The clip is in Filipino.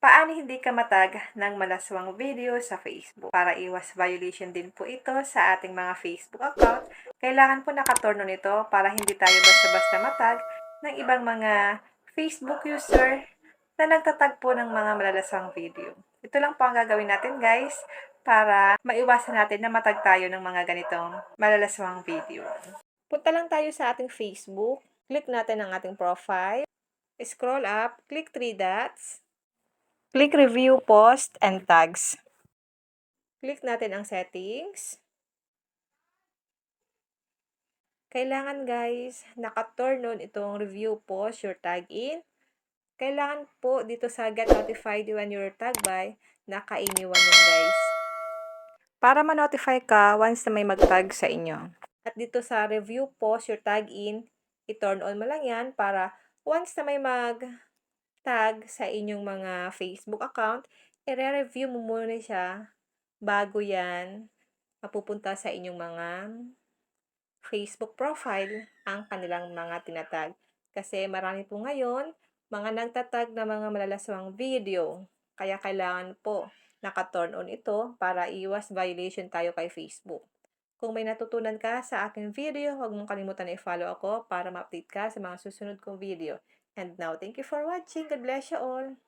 Paano hindi ka matag ng malaswang video sa Facebook? Para iwas violation din po ito sa ating mga Facebook account, kailangan po nakaturn on ito para hindi tayo basta-basta matag ng ibang mga Facebook user na nagtatag po ng mga malalaswang video. Ito lang po ang gagawin natin guys para maiwasan natin na matag tayo ng mga ganitong malalaswang video. Punta lang tayo sa ating Facebook, click natin ang ating profile, scroll up, click 3 dots, click Review, Post, and Tags. Click natin ang Settings. Kailangan guys, naka-turn on itong Review, Post, Your Tag In. Kailangan po dito sa Get Notified when you're tagged by, naka-iniwan yun guys. Para ma-notify ka once na may mag-tag sa inyo. At dito sa Review, Post, Your Tag In, i-turn on mo lang yan para once na may mag-tag sa inyong mga Facebook account, i-review mo muna siya bago yan mapupunta sa inyong mga Facebook profile ang kanilang mga tinatag. Kasi marami po ngayon mga nagtatag na mga malalaswang video. Kaya kailangan po naka-turn on ito para iwas violation tayo kay Facebook. Kung may natutunan ka sa aking video, huwag mong kalimutan na i-follow ako para ma-update ka sa mga susunod kong video. And now, thank you for watching. God bless you all.